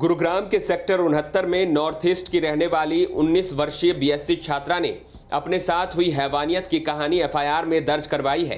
गुरुग्राम के सेक्टर 69 में north east की रहने वाली 19 वर्षीय बीएससी छात्रा ने अपने साथ हुई हैवानियत की कहानी एफआईआर में दर्ज करवाई है।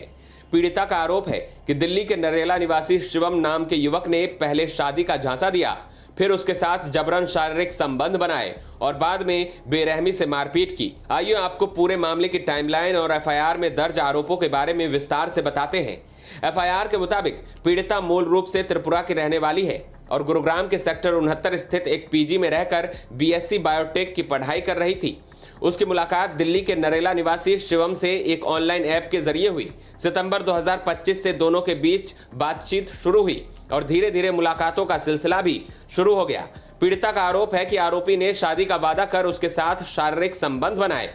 पीड़िता का आरोप है कि दिल्ली के नरेला निवासी शिवम नाम के युवक ने पहले शादी का झांसा दिया, फिर उसके साथ जबरन शारीरिक संबंध बनाए और बाद में बेरहमी से मारपीट की। आइए आपको पूरे मामले की टाइमलाइन और एफआईआर में दर्ज आरोपों के बारे में विस्तार से बताते हैं। एफआईआर के मुताबिक पीड़िता मूल रूप से त्रिपुरा की रहने वाली है और गुरुग्राम के सेक्टर 69 स्थित एक पीजी में रहकर बीएससी बायोटेक की पढ़ाई कर रही थी। उसकी मुलाकात दिल्ली के नरेला निवासी शिवम से एक ऑनलाइन ऐप के जरिए हुई। सितंबर 2025 से दोनों के बीच बातचीत शुरू हुई और धीरे धीरे मुलाकातों का सिलसिला भी शुरू हो गया। पीड़िता का आरोप है कि आरोपी ने शादी का वादा कर उसके साथ शारीरिक संबंध बनाए।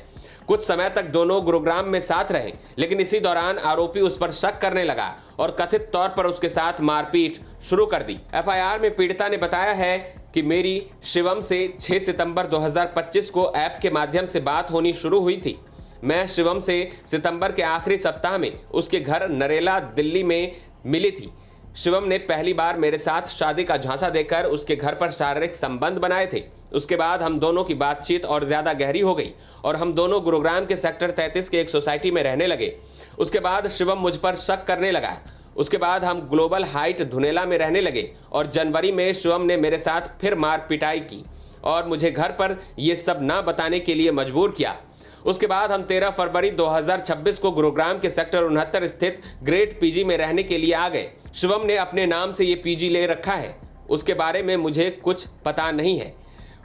कुछ समय तक दोनों गुरुग्राम में साथ रहे, लेकिन इसी दौरान आरोपी उस पर शक करने लगा और कथित तौर पर उसके साथ मारपीट शुरू कर दी। एफआईआर में पीड़िता ने बताया है कि मेरी शिवम से 6 सितंबर 2025 को ऐप के माध्यम से बात होनी शुरू हुई थी। मैं शिवम से सितंबर के आखिरी सप्ताह में उसके घर नरेला दिल्ली में मिली थी। शिवम ने पहली बार मेरे साथ शादी का झांसा देकर उसके घर पर शारीरिक संबंध बनाए थे। उसके बाद हम दोनों की बातचीत और ज़्यादा गहरी हो गई और हम दोनों गुरुग्राम के सेक्टर 33 के एक सोसाइटी में रहने लगे। उसके बाद शिवम मुझ पर शक करने लगा। उसके बाद हम ग्लोबल हाइट धुनेला में रहने लगे और जनवरी में शिवम ने मेरे साथ फिर मार पिटाई की और मुझे घर पर ये सब ना बताने के लिए मजबूर किया। उसके बाद हम 13 फरवरी 2026 को गुरुग्राम के सेक्टर 69 स्थित ग्रेट पीजी में रहने के लिए आ गए। शिवम ने अपने नाम से ये पीजी ले रखा है, उसके बारे में मुझे कुछ पता नहीं है।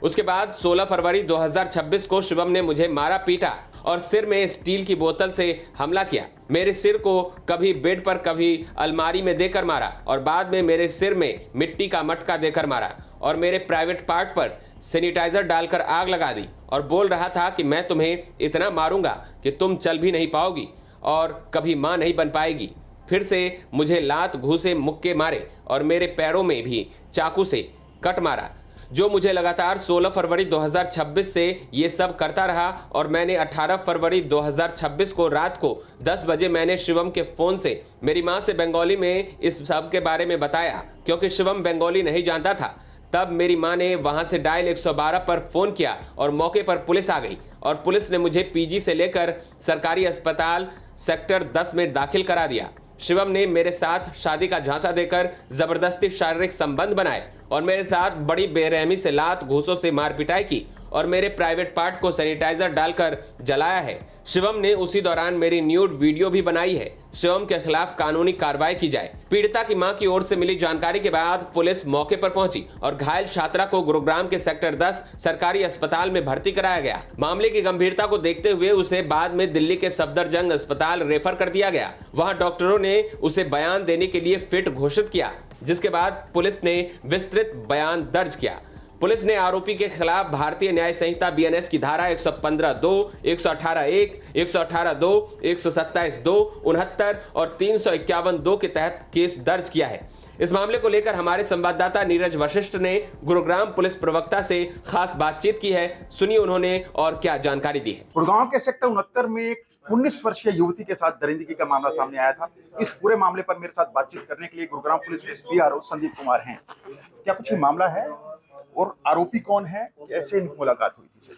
उसके बाद 16 फरवरी 2026 को शिवम ने मुझे मारा पीटा और सिर में स्टील की बोतल से हमला किया। मेरे सिर को कभी बेड पर कभी अलमारी में देकर मारा और बाद में मेरे सिर में मिट्टी का मटका देकर मारा और मेरे प्राइवेट पार्ट पर सैनिटाइजर डालकर आग लगा दी और बोल रहा था कि मैं तुम्हें इतना मारूंगा कि तुम चल भी नहीं पाओगी और कभी मां नहीं बन पाएगी। फिर से मुझे लात घूसे मुक्के मारे और मेरे पैरों में भी चाकू से कट मारा, जो मुझे लगातार 16 फरवरी 2026 से ये सब करता रहा। और मैंने 18 फरवरी 2026 को रात को 10 बजे मैंने शिवम के फ़ोन से मेरी मां से बंगाली में इस सब के बारे में बताया, क्योंकि शिवम बंगाली नहीं जानता था। तब मेरी मां ने वहां से डायल 112 पर फ़ोन किया और मौके पर पुलिस आ गई और पुलिस ने मुझे पीजी से लेकर सरकारी अस्पताल सेक्टर 10 में दाखिल करा दिया। शिवम ने मेरे साथ शादी का झांसा देकर जबरदस्ती शारीरिक संबंध बनाए और मेरे साथ बड़ी बेरहमी से लात घूसों से मार पिटाई की और मेरे प्राइवेट पार्ट को सैनिटाइजर डालकर जलाया है। शिवम ने उसी दौरान मेरी न्यूड वीडियो भी बनाई है। शिवम के खिलाफ कानूनी कार्रवाई की जाए। पीड़िता की मां की ओर से मिली जानकारी के बाद पुलिस मौके पर पहुंची और घायल छात्रा को गुरुग्राम के सेक्टर 10 सरकारी अस्पताल में भर्ती कराया गया। मामले की गंभीरता को देखते हुए उसे बाद में दिल्ली के सफदरजंग अस्पताल रेफर कर दिया गया। वहां डॉक्टरों ने उसे बयान देने के लिए फिट घोषित किया, जिसके बाद पुलिस ने विस्तृत बयान दर्ज किया। पुलिस ने आरोपी के खिलाफ भारतीय न्याय संहिता बीएनएस की धारा 115(2), 118(1), 118(2), 127(2), 69 और 351(2) के तहत केस दर्ज किया है। इस मामले को लेकर हमारे संवाददाता नीरज वशिष्ठ ने गुरुग्राम पुलिस प्रवक्ता से खास बातचीत की है। सुनिए उन्होंने और क्या जानकारी दी है। गुड़गांव के सेक्टर 69 में एक 19 वर्षीय युवती के साथ दरिंदगी का मामला सामने आया था। इस पूरे मामले पर मेरे साथ बातचीत करने के लिए गुरुग्राम पुलिस के पीआरओ संदीप कुमार हैं। क्या कुछ ये मामला है और आरोपी कौन है, कैसे इनकी मुलाकात हुई थी?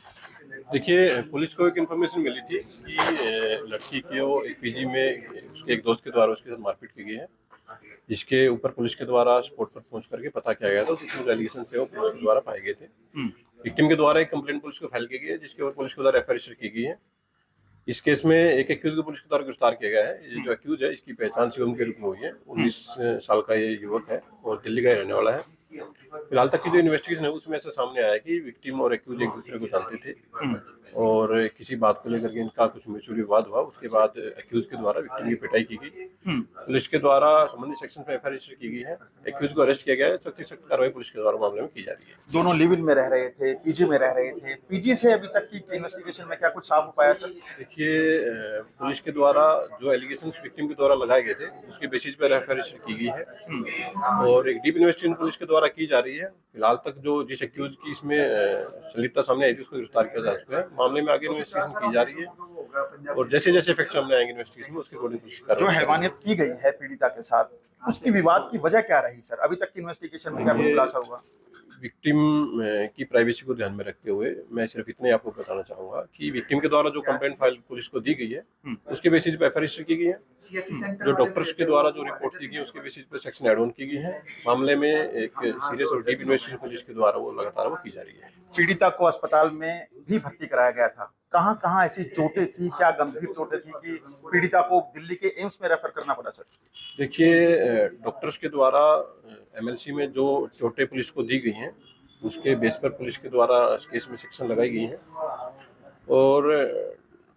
देखिए, पुलिस को एक इन्फॉर्मेशन मिली थी कि लड़की को एक पीजी में उसके एक दोस्त के द्वारा उसके साथ मारपीट की गई है, जिसके ऊपर पुलिस के द्वारा स्पॉट पर पहुंच करके पता किया गया था। तो जो एलिगेशन थे वो पुलिस के द्वारा पाए गए थे। विक्टिम के द्वारा एक कंप्लेंट पुलिस को फाइल की गई है, जिसके ऊपर पुलिस के द्वारा एफआईआर रजिस्टर की गई है। इस केस में एक एक्यूज को पुलिस के द्वारा गिरफ्तार किया गया है। ये जो एक्यूज है, इसकी पहचान शिवम के रूप में हुई है। 19 साल का ये युवक है और दिल्ली का ही रहने वाला है। फिलहाल तक की जो इन्वेस्टिगेशन है उसमें ऐसा सामने आया है कि विक्टिम और एक्यूज एक दूसरे को जानते थे और किसी बात को लेकर के इनका कुछ म्यूचुअल विवाद हुआ। उसके बाद एक्यूज के द्वारा विक्टिम की पिटाई की गई। पुलिस के द्वारा संबंधित सेक्शन में एफआईआर रजिस्टर की गई है। एक्यूज को अरेस्ट किया गया है। सख्त से सख्त कार्रवाई पुलिस के द्वारा मामले में की जा रही है। दोनों लिव इन में रह रहे थे, पीजी में रह रहे थे। पीजी से अभी तक की इन्वेस्टिगेशन में क्या कुछ साफ हो पाया सर? देखिए, पुलिस के द्वारा जो एलिगेशन विक्टिम के द्वारा लगाए गए थे उसके बेसिस पर एफआईआर रजिस्टर की गई है और एक डीप इन्वेस्टिगेशन पुलिस के द्वारा की जा रही है। फिलहाल तक जो जिस एक्यूज की इसमें संलिप्तता सामने आई थी उसको गिरफ्तार किया जा चुका है। मामले में आगे इन्वेस्टिगेशन की जा रही है और जैसे जैसे फैक्ट सामने आएंगे इन्वेस्टिगेशन में उसके अकॉर्डिंग पुलिस जो हैवानियत की गई है पीड़िता के साथ, उसकी विवाद की वजह क्या रही सर? अभी तक की इन्वेस्टिगेशन में क्या कुछ खुलासा हुआ? विक्टिम की प्राइवेसी को ध्यान में रखते हुए मैं सिर्फ इतने आपको बताना चाहूंगा कि विक्टिम के द्वारा जो कंप्लेंट फाइल पुलिस को दी गई है उसके बेसिस पे एफआईआर रजिस्टर की गई है। जो डॉक्टर्स के द्वारा जो रिपोर्ट दी गई है उसके बेसिस पे सेक्शन एड ऑन की गई है। मामले में एक सीरियस और डीप इन्वेस्टिगेशन पुलिस के द्वारा वो लगातार वो की जा रही है। पीड़िता को अस्पताल में भी भर्ती कराया गया था। कहां कहां ऐसी चोटें थी, क्या गंभीर चोटें थी कि पीड़िता को दिल्ली के एम्स में रेफर करना पड़ा? सर देखिए, डॉक्टर्स के द्वारा एमएलसी में जो चोटें पुलिस को दी गई हैं उसके बेस पर पुलिस के द्वारा केस में सेक्शन लगाई गई हैं और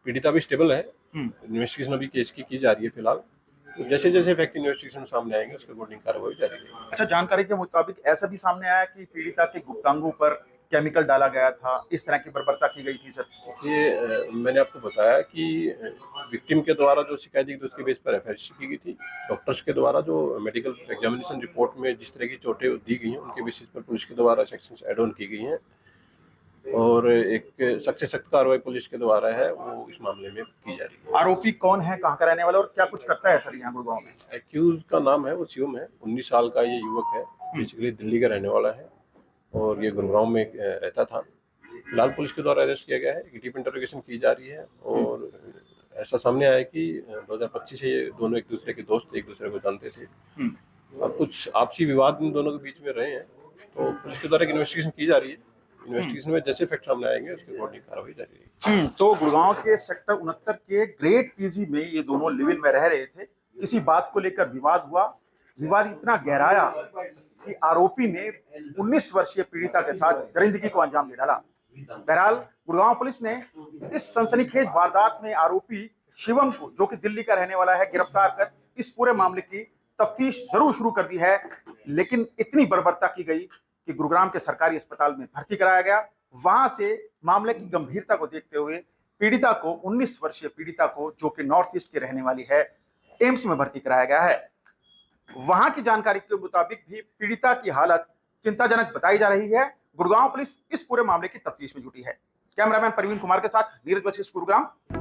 पीड़िता भी स्टेबल है। इन्वेस्टिगेशन अभी केस की जा रही है फिलहाल। तो जैसे जैसे फैक्ट इन्वेस्टिगेशन सामने आएंगे उसके अकॉर्डिंग कार्रवाई जारी रहेगी। अच्छा, जानकारी के मुताबिक ऐसा भी सामने आया कि पीड़िता के गुप्तांगों पर केमिकल डाला गया था, इस तरह की बर्बरता की गई थी। सर ये मैंने आपको बताया कि विक्टिम के द्वारा जो शिकायत दी गई उसके बेस पर एफआईआर की गई थी। डॉक्टर्स के द्वारा जो मेडिकल एग्जामिनेशन रिपोर्ट में जिस तरह की चोटें दी गई हैं उनके बेसिस पर पुलिस के द्वारा सेक्शंस एड ऑन की गई हैं और एक सख्त से सख्त कार्रवाई पुलिस के द्वारा है वो इस मामले में की जा रही है। आरोपी कौन है, कहाँ का रहने वाला और क्या कुछ करता है सर यहाँ गुड़गांव में? एक्यूज का नाम है वो शिवम है। 19 साल का ये युवक है, बेसिकली दिल्ली का रहने वाला है और ये गुड़गांव में रहता था। फिलहाल पुलिस के द्वारा अरेस्ट किया गया है, डीप इंटरोगेशन की जा रही है और ऐसा सामने आया कि 2025 से ये दोनों एक दूसरे के दोस्त, एक दूसरे को जानते थे। अब कुछ आपसी विवाद इन दोनों के बीच में रहे हैं तो पुलिस के द्वारा एक इन्वेस्टिगेशन की जा रही है। इन्वेस्टिगेशन में जैसे फैक्ट सामने आएंगे उसके अकॉर्डिंग कार्रवाई जारी रहेगी। तो गुड़गांव के सेक्टर 69 के ग्रेट पीजी में ये दोनों लिव इन में रह रहे थे। किसी बात को लेकर विवाद हुआ, विवाद इतना गहराया कि आरोपी ने 19 वर्षीय पीड़िता के साथ दरिंदगी को अंजाम दे डाला। बहरहाल गुड़गांव पुलिस ने इस सनसनीखेज वारदात में आरोपी शिवम को, जो कि दिल्ली का रहने वाला है, गिरफ्तार कर इस पूरे मामले की तफ्तीश जरूर शुरू कर दी है। लेकिन इतनी बर्बरता की गई कि गुरुग्राम के सरकारी अस्पताल में भर्ती कराया गया। वहां से मामले की गंभीरता को देखते हुए पीड़िता को, 19 वर्षीय पीड़िता को, जो कि नॉर्थ ईस्ट की रहने वाली है, एम्स में भर्ती कराया गया है। वहां की जानकारी के मुताबिक भी पीड़िता की हालत चिंताजनक बताई जा रही है। गुड़गांव पुलिस इस पूरे मामले की तफ्तीश में जुटी है। कैमरामैन परवीन कुमार के साथ नीरज वशिष्ठ, गुरुग्राम।